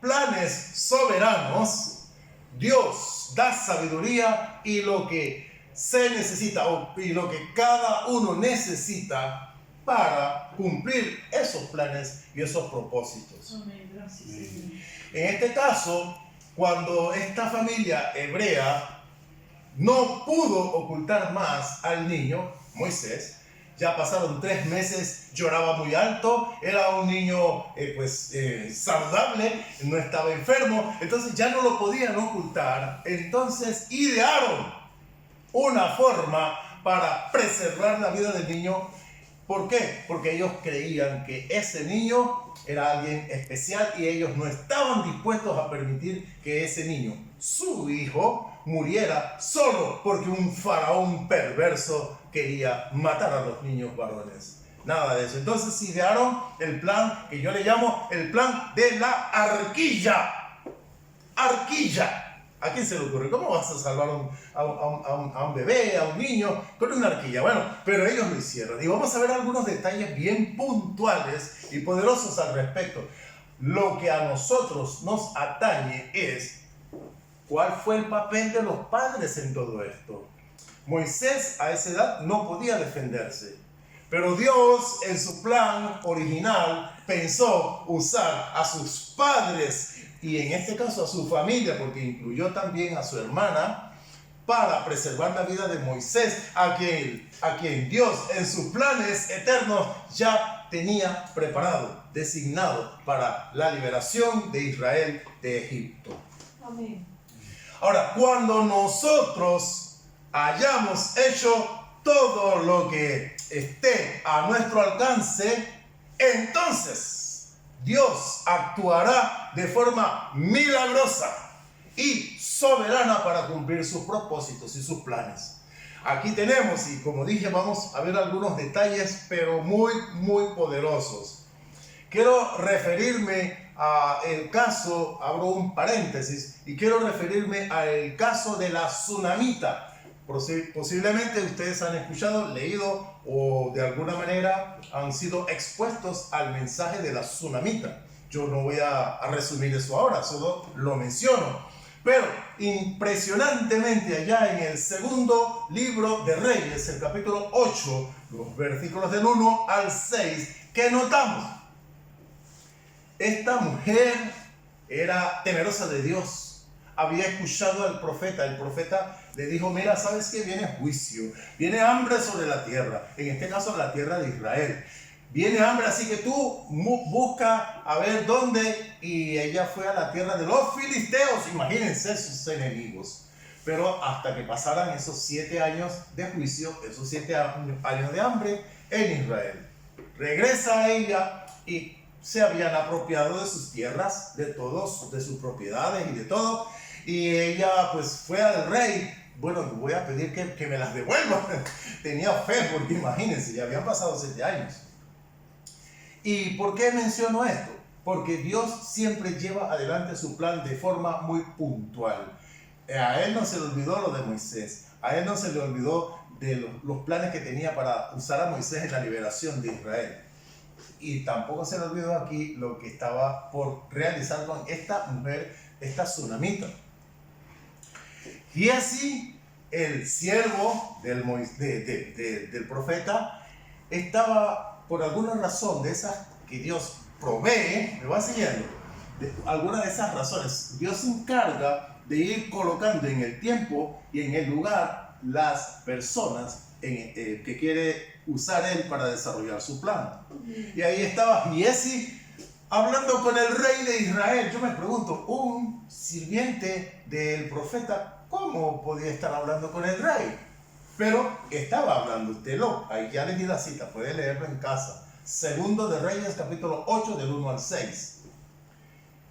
planes soberanos, Dios da sabiduría y lo que se necesita y lo que cada uno necesita para cumplir esos planes y esos propósitos. Amén. Gracias, Señor. En este caso, cuando esta familia hebrea no pudo ocultar más al niño, Moisés, ya pasaron 3 meses, lloraba muy alto, era un niño saludable, no estaba enfermo, entonces ya no lo podían ocultar. Entonces idearon una forma para preservar la vida del niño. ¿Por qué? Porque ellos creían que ese niño era alguien especial y ellos no estaban dispuestos a permitir que ese niño, su hijo, muriera solo porque un faraón perverso quería matar a los niños varones. Nada de eso. Entonces idearon el plan que yo le llamo el plan de la arquilla. Arquilla. ¿A quién se le ocurre? ¿Cómo vas a salvar a un bebé, a un niño con una arquilla? Bueno, pero ellos lo hicieron. Y vamos a ver algunos detalles bien puntuales y poderosos al respecto. Lo que a nosotros nos atañe es cuál fue el papel de los padres en todo esto. Moisés a esa edad no podía defenderse. Pero Dios en su plan original pensó usar a sus padres y en este caso a su familia, porque incluyó también a su hermana, para preservar la vida de Moisés, a quien Dios en sus planes eternos ya tenía preparado, designado para la liberación de Israel de Egipto. Amén. Ahora, cuando nosotros hayamos hecho todo lo que esté a nuestro alcance, entonces Dios actuará de forma milagrosa y soberana para cumplir sus propósitos y sus planes. Aquí tenemos, y como dije, vamos a ver algunos detalles, pero muy, muy poderosos. Quiero referirme al caso, abro un paréntesis, y quiero referirme al caso de la tsunamita. Posiblemente ustedes han escuchado, leído o de alguna manera han sido expuestos al mensaje de la tsunamita. Yo no voy a resumir eso ahora, solo lo menciono. Pero impresionantemente allá en el segundo libro de Reyes, el capítulo 8, los versículos del 1 al 6, ¿qué notamos? Esta mujer era temerosa de Dios. Había escuchado al profeta. El profeta le dijo: mira, ¿sabes qué? Viene juicio, viene hambre sobre la tierra, en este caso la tierra de Israel. Viene hambre, así que tú busca a ver dónde. Y ella fue a la tierra de los filisteos, imagínense sus enemigos. Pero hasta que pasaran esos 7 años de juicio, esos 7 años de hambre en Israel. Regresa a ella y se habían apropiado de sus tierras, de todos, de sus propiedades y de todo. Y ella pues fue al rey: bueno, voy a pedir que me las devuelva. Tenía fe, porque imagínense, ya habían pasado 7 años. ¿Y por qué menciono esto? Porque Dios siempre lleva adelante su plan de forma muy puntual. A él no se le olvidó lo de Moisés, a él no se le olvidó de los planes que tenía para usar a Moisés en la liberación de Israel. Y tampoco se le olvidó aquí lo que estaba por realizar con esta mujer, esta tsunamita. Y así el siervo del profeta estaba, por alguna razón de esas que Dios provee, me va siguiendo, de alguna de esas razones, Dios se encarga de ir colocando en el tiempo y en el lugar las personas que quiere usar él para desarrollar su plan. Y ahí estaba Giesi hablando con el rey de Israel. Yo me pregunto, un sirviente del profeta, ¿cómo podía estar hablando con el rey? Pero estaba hablando, ahí ya le di la cita, puede leerlo en casa. Segundo de Reyes, capítulo 8, del 1 al 6.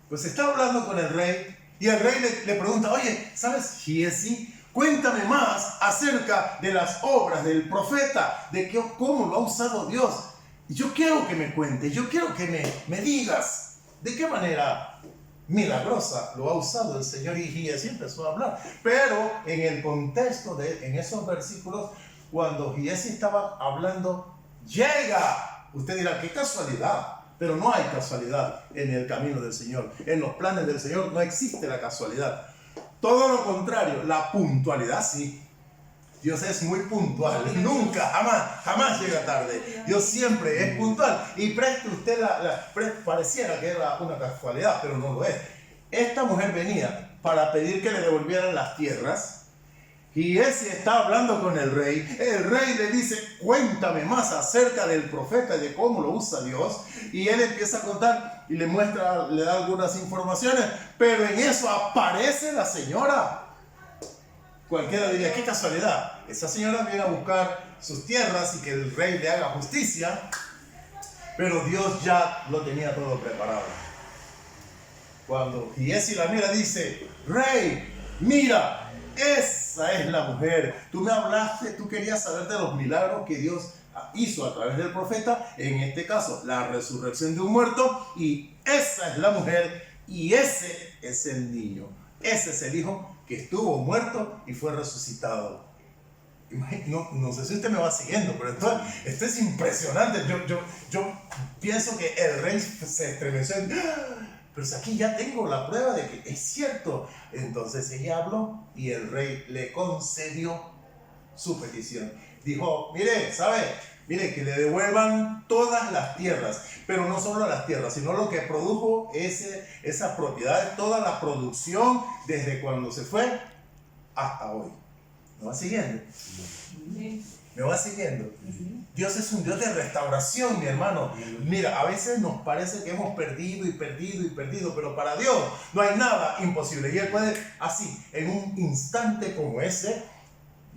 Pues está hablando con el rey y el rey le pregunta: oye, ¿sabes, Giesi? Cuéntame más acerca de las obras del profeta, de cómo lo ha usado Dios. Yo quiero que me cuentes, yo quiero que me digas de qué manera milagrosa lo ha usado el Señor. Y Giesi empezó a hablar. Pero en el contexto en esos versículos, cuando Giesi estaba hablando, llega, usted dirá, qué casualidad, Pero no hay casualidad en el camino del Señor. En los planes del Señor no existe la casualidad. Todo lo contrario, la puntualidad sí. Dios es muy puntual, nunca, jamás llega tarde. Dios siempre es puntual. Y preste usted pareciera que era una casualidad, pero no lo es. Esta mujer venía para pedir que le devolvieran las tierras. Y ese está hablando con el rey. El rey le dice, cuéntame más acerca del profeta y de cómo lo usa Dios. Y él empieza a contar y le muestra, le da algunas informaciones. Pero en eso aparece la señora. Cualquiera diría, qué casualidad. Esa señora viene a buscar sus tierras y que el rey le haga justicia. Pero Dios ya lo tenía todo preparado. Cuando Giesi la mira, dice, rey, mira, esa es la mujer. Tú me hablaste, tú querías saber de los milagros que Dios hizo a través del profeta. En este caso, la resurrección de un muerto. Y esa es la mujer y ese es el niño. Ese es el hijo que estuvo muerto y fue resucitado. No sé si usted me va siguiendo, pero esto es impresionante. Yo pienso que el rey se estremeció. Pero si aquí ya tengo la prueba de que es cierto. Entonces ella habló y el rey le concedió su petición. Dijo, mire, ¿sabe? Mire, que le devuelvan todas las tierras, pero no solo las tierras, sino lo que produjo esa propiedad, toda la producción desde cuando se fue hasta hoy. ¿Me va siguiendo? ¿Me va siguiendo? Dios es un Dios de restauración, mi hermano. Mira, a veces nos parece que hemos perdido, pero para Dios no hay nada imposible. Y Él puede, así, en un instante como ese,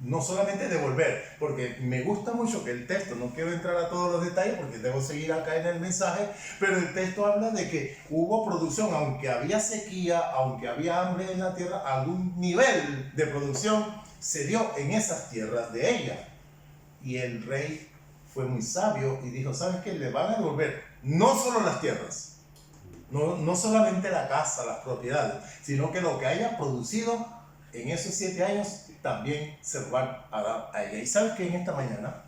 no solamente devolver, porque me gusta mucho que el texto, no quiero entrar a todos los detalles porque debo seguir acá en el mensaje, pero el texto habla de que hubo producción, aunque había sequía, aunque había hambre en la tierra, algún nivel de producción se dio en esas tierras de ella. Y el rey fue muy sabio y dijo, ¿sabes qué? Le van a devolver no solo las tierras, no solamente la casa, las propiedades, sino que lo que haya producido en esos 7 años también se lo van a dar a ella. Y sabes que en esta mañana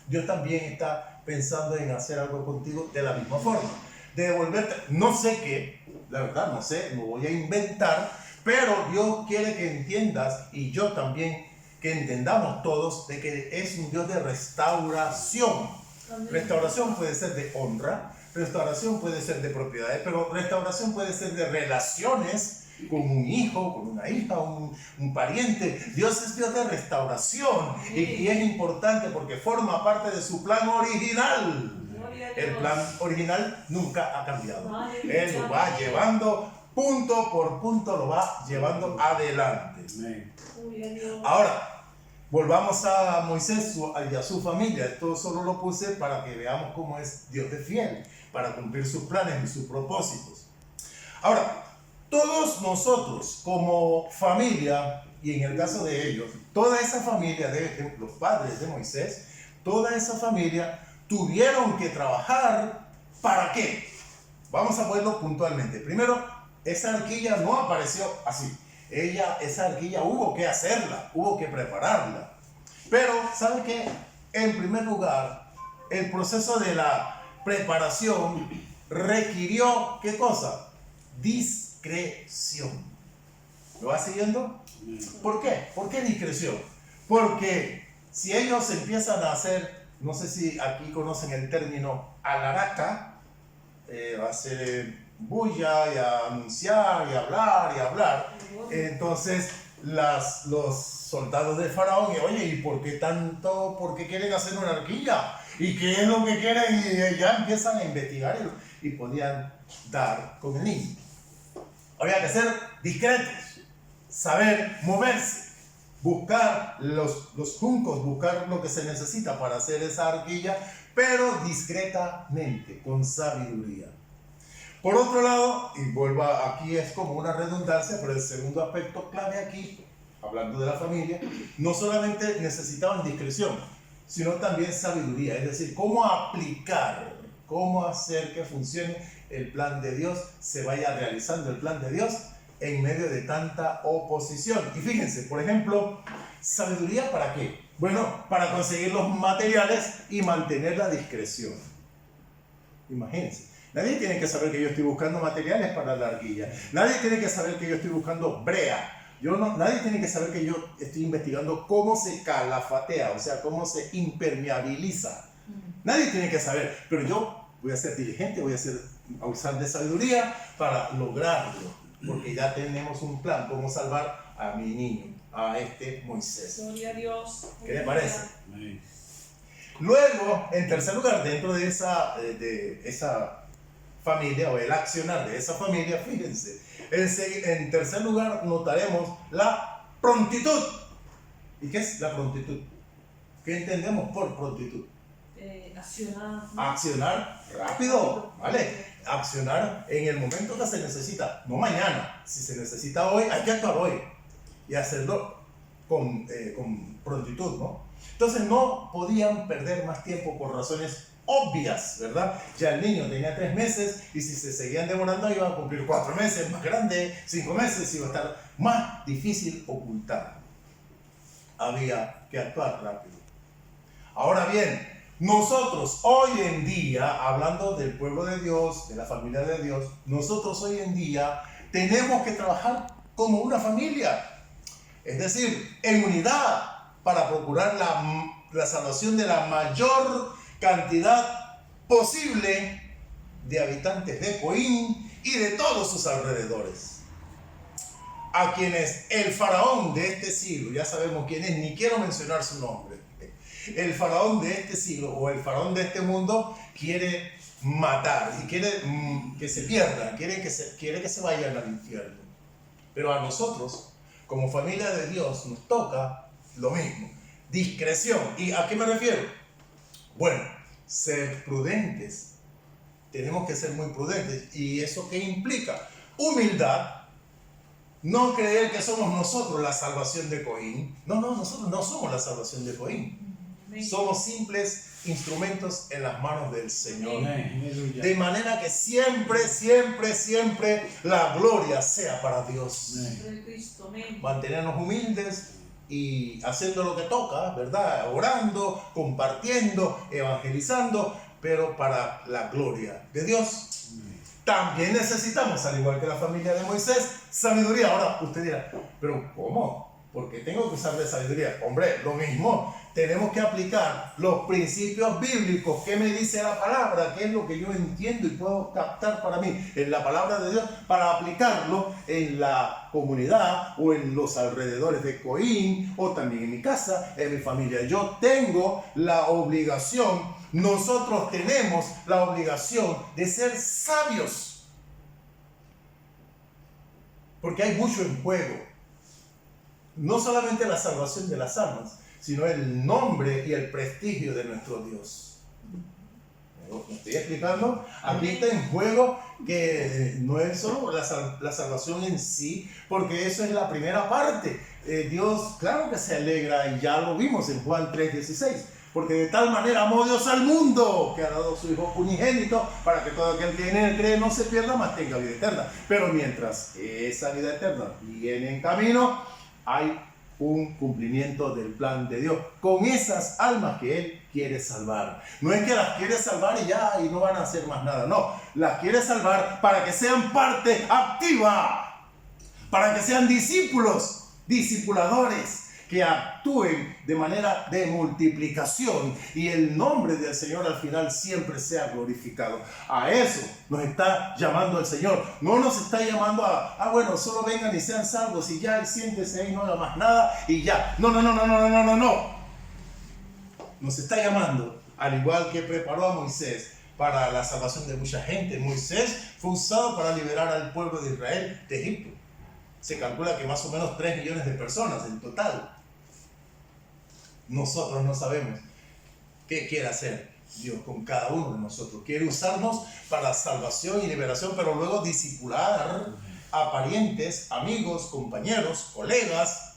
Dios también está pensando en hacer algo contigo de la misma forma, de devolverte, no sé qué, la verdad no sé, lo voy a inventar, pero Dios quiere que entiendas y yo también que entendamos todos de que es un Dios de restauración. Amén. Restauración puede ser de honra, restauración puede ser de propiedades, pero restauración puede ser de relaciones con un hijo, con una hija, un pariente. Dios es Dios de restauración y es importante porque forma parte de su plan original. El plan original nunca ha cambiado. Él lo va llevando punto por punto, lo va llevando adelante. Ahora, volvamos a Moisés y a su familia. Esto solo lo puse para que veamos cómo es Dios de fiel, para cumplir sus planes y sus propósitos. Ahora, todos nosotros como familia, y en el caso de ellos, toda esa familia de los padres de Moisés, toda esa familia tuvieron que trabajar. ¿Para qué? Vamos a verlo puntualmente. Primero, esa arquilla no apareció así. Esa arquilla hubo que hacerla, hubo que prepararla. Pero, ¿sabe qué? En primer lugar, el proceso de la preparación requirió, ¿qué cosa? Discreción. ¿Lo va siguiendo? ¿Por qué? ¿Por qué discreción? Porque si ellos empiezan a hacer, no sé si aquí conocen el término alaraca, hacer bulla y a anunciar y hablar, entonces los soldados de Faraón, oye, ¿y por qué tanto? ¿Por qué quieren hacer una arquilla? ¿Y qué es lo que quieren? Y ya empiezan a investigar y podían dar con el niño. Había que ser discretos, saber moverse, buscar los juncos, buscar lo que se necesita para hacer esa arquilla, pero discretamente, con sabiduría. Por otro lado, y vuelvo aquí, es como una redundancia, pero el segundo aspecto clave aquí, hablando de la familia, no solamente necesitaban discreción, sino también sabiduría, es decir, cómo aplicar, cómo hacer que funcione el plan de Dios, se vaya realizando el plan de Dios en medio de tanta oposición. Y fíjense, por ejemplo, ¿sabiduría para qué? Bueno, para conseguir los materiales y mantener la discreción. Imagínense. Nadie tiene que saber que yo estoy buscando materiales para la arquilla. Nadie tiene que saber que yo estoy buscando brea. Nadie tiene que saber que yo estoy investigando cómo se calafatea, o sea, cómo se impermeabiliza. Nadie tiene que saber, pero yo voy a ser diligente, a usar de sabiduría para lograrlo, porque ya tenemos un plan, cómo salvar a mi niño, a este Moisés. Gloria a Dios. ¿Qué le parece? Luego, en tercer lugar, dentro de esa familia, o el accionar de esa familia, fíjense, en tercer lugar notaremos la prontitud. ¿Y qué es la prontitud? ¿Qué entendemos por prontitud? Accionar. Accionar rápido, ¿vale? Accionar en el momento que se necesita, no mañana. Si se necesita hoy, hay que actuar hoy y hacerlo con prontitud, ¿no? Entonces no podían perder más tiempo por razones obvias, ¿verdad? Ya el niño tenía 3 meses y si se seguían demorando iba a cumplir 4 meses, más grande, 5 meses, iba a estar más difícil ocultar. Había que actuar rápido. Ahora bien, nosotros hoy en día, hablando del pueblo de Dios, de la familia de Dios, nosotros hoy en día tenemos que trabajar como una familia, es decir, en unidad, para procurar la salvación de la mayor cantidad posible de habitantes de Coín y de todos sus alrededores. A quienes el faraón de este siglo, ya sabemos quién es, ni quiero mencionar su nombre, el faraón de este siglo o el faraón de este mundo quiere matar y quiere que se pierdan, quiere que se vayan al infierno. Pero a nosotros, como familia de Dios, nos toca lo mismo, discreción. ¿Y a qué me refiero? Bueno, ser prudentes. Tenemos que ser muy prudentes. ¿Y eso qué implica? Humildad. No creer que somos nosotros la salvación de Coín. No, nosotros no somos la salvación de Coín. Somos simples instrumentos en las manos del Señor. De manera que siempre, siempre, siempre la gloria sea para Dios. Mantenernos humildes y haciendo lo que toca, ¿verdad? Orando, compartiendo, evangelizando, pero para la gloria de Dios. También necesitamos, al igual que la familia de Moisés, sabiduría. Ahora usted dirá, ¿pero cómo? ¿Por qué tengo que usar de sabiduría? Hombre, lo mismo. Tenemos que aplicar los principios bíblicos. ¿Qué me dice la palabra? ¿Qué es lo que yo entiendo y puedo captar para mí en la palabra de Dios para aplicarlo en la comunidad o en los alrededores de Coín o también en mi casa, en mi familia? Yo tengo la obligación, nosotros tenemos la obligación de ser sabios. Porque hay mucho en juego. No solamente la salvación de las almas, sino el nombre y el prestigio de nuestro Dios. ¿Me estoy explicando? Aquí está en juego que no es solo la salvación en sí, porque eso es la primera parte. Dios, claro que se alegra, y ya lo vimos en Juan 3:16. Porque de tal manera amó Dios al mundo, que ha dado su Hijo unigénito, para que todo aquel que en él cree no se pierda, mas tenga vida eterna. Pero mientras esa vida eterna viene en camino, hay un cumplimiento del plan de Dios con esas almas que Él quiere salvar. No es que las quiere salvar y ya, y no van a hacer más nada. No, las quiere salvar para que sean parte activa, para que sean discípulos, discipuladores, que actúen de manera de multiplicación y el nombre del Señor al final siempre sea glorificado. A eso nos está llamando el Señor. No nos está llamando bueno, solo vengan y sean salvos y ya, y siéntese ahí, no haga más nada y ya. No. Nos está llamando, al igual que preparó a Moisés para la salvación de mucha gente. Moisés fue usado para liberar al pueblo de Israel de Egipto. Se calcula que más o menos 3 millones de personas en total. Nosotros no sabemos qué quiere hacer Dios con cada uno de nosotros. Quiere usarnos para salvación y liberación, pero luego discipular a parientes, amigos, compañeros, colegas.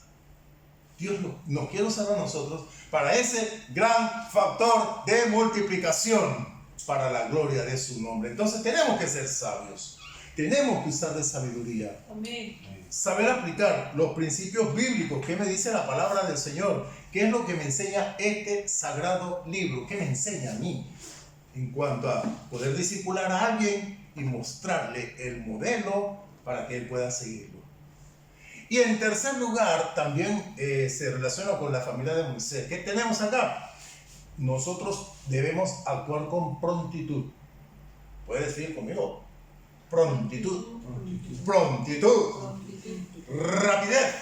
Dios nos quiere usar a nosotros para ese gran factor de multiplicación para la gloria de su nombre. Entonces tenemos que ser sabios. Tenemos que usar de sabiduría. Amén. Saber aplicar los principios bíblicos. ¿Qué me dice la palabra del Señor? ¿Qué es lo que me enseña este sagrado libro? ¿Qué me enseña a mí? en cuanto a poder discipular a alguien y mostrarle el modelo para que él pueda seguirlo. Y en tercer lugar, también se relaciona con la familia de Moisés. ¿Qué tenemos acá? Nosotros debemos actuar con prontitud. ¿Puedes decir conmigo? Prontitud. Prontitud. Rapidez.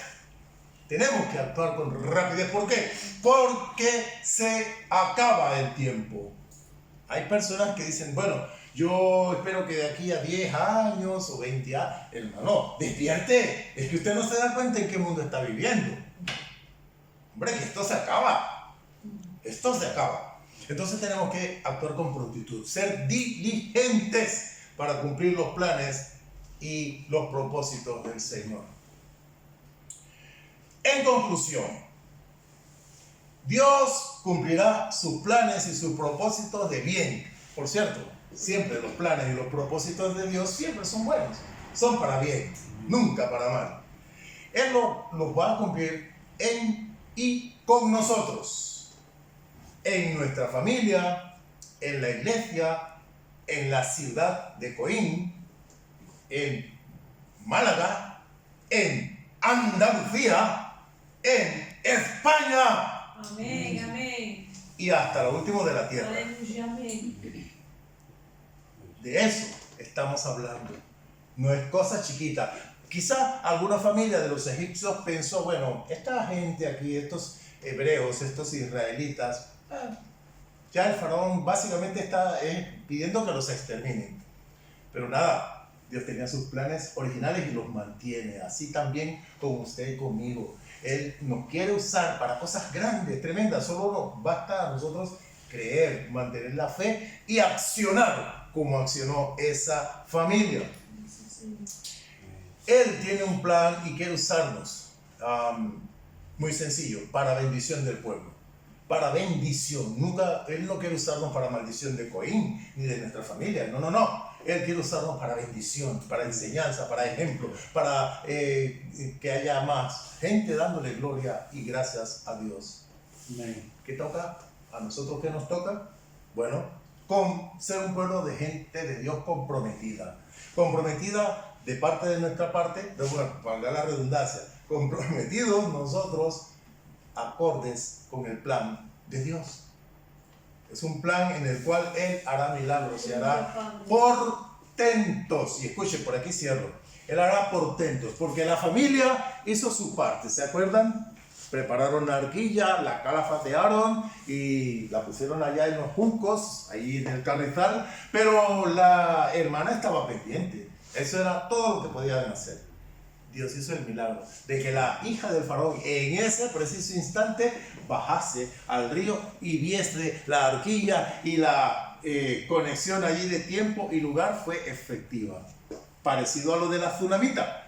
Tenemos que actuar con rapidez. ¿Por qué? Porque se acaba el tiempo. Hay personas que dicen, bueno, yo espero que de aquí a 10 años o 20 años, hermano, despierte. Es que usted no se da cuenta en qué mundo está viviendo. Hombre, que esto se acaba. Esto se acaba. Entonces tenemos que actuar con prontitud, ser diligentes para cumplir los planes y los propósitos del Señor. En conclusión, Dios cumplirá sus planes y sus propósitos de bien. Por cierto, siempre los planes y los propósitos de Dios siempre son buenos, son para bien, nunca para mal. Él los va a cumplir en y con nosotros, en nuestra familia, en la iglesia, en la ciudad de Coín, en Málaga, en Andalucía, en España. Amén, amén. Y hasta lo último de la tierra. Aleluya, amén. De eso estamos hablando. No es cosa chiquita. Quizá alguna familia de los egipcios pensó, bueno, esta gente aquí, estos hebreos, estos israelitas, ya el faraón básicamente está pidiendo que los exterminen. Pero nada, Dios tenía sus planes originales y los mantiene. Así también con usted y conmigo. Él nos quiere usar para cosas grandes, tremendas. Solo nos basta a nosotros creer, mantener la fe y accionar como accionó esa familia. Él tiene un plan y quiere usarnos, muy sencillo, para bendición del pueblo. Para bendición. Él no quiere usarnos para maldición de Coín ni de nuestra familia. No, no, no. Él quiere usarnos para bendición, para enseñanza, para ejemplo, para que haya más gente dándole gloria y gracias a Dios. ¿Qué toca? ¿A nosotros qué nos toca? Bueno, con ser un pueblo de gente de Dios comprometida. Comprometida de parte de nuestra parte, para la redundancia, comprometidos nosotros acordes con el plan de Dios. Es un plan en el cual Él hará milagros y hará portentos. Y escuchen, por aquí cierro. Él hará portentos, porque la familia hizo su parte. ¿Se acuerdan? Prepararon la arquilla, la calafa de Aarón y la pusieron allá en los juncos, ahí en el carrizal. Pero la hermana estaba pendiente. Eso era todo lo que podían hacer. Dios hizo el milagro de que la hija del faraón en ese preciso instante bajase al río y viese la arquilla, y la conexión allí de tiempo y lugar fue efectiva. Parecido a lo de la tsunamita.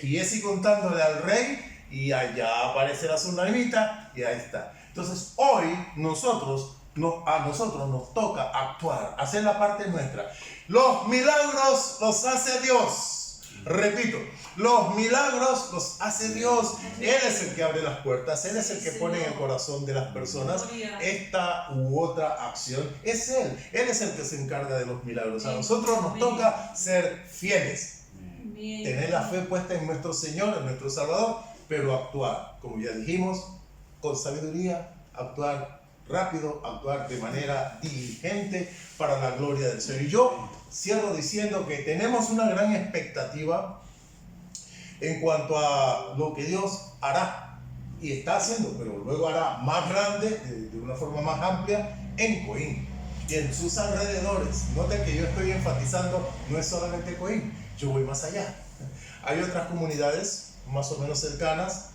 Giesi contándole al rey y allá aparece la tsunamita y ahí está. Entonces hoy a nosotros nos toca actuar, hacer la parte nuestra. Los milagros los hace Dios. Repito, los milagros los hace Dios. Él es el que abre las puertas, Él es el que pone en el corazón de las personas esta u otra acción. Es Él es el que se encarga de los milagros. A nosotros nos toca ser fieles, tener la fe puesta en nuestro Señor, en nuestro Salvador, pero actuar, como ya dijimos, con sabiduría, actuar rápido, actuar de manera diligente para la gloria del Señor. Y yo cierro diciendo que tenemos una gran expectativa en cuanto a lo que Dios hará y está haciendo, pero luego hará más grande, de una forma más amplia, en Coín y en sus alrededores. Noten que yo estoy enfatizando, no es solamente Coín, yo voy más allá. Hay otras comunidades más o menos cercanas,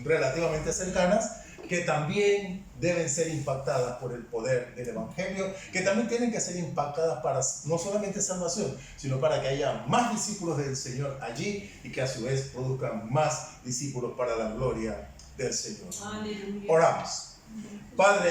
relativamente cercanas, que también deben ser impactadas por el poder del Evangelio, que también tienen que ser impactadas para no solamente salvación, sino para que haya más discípulos del Señor allí y que a su vez produzcan más discípulos para la gloria del Señor. Aleluya. Oramos. Padre,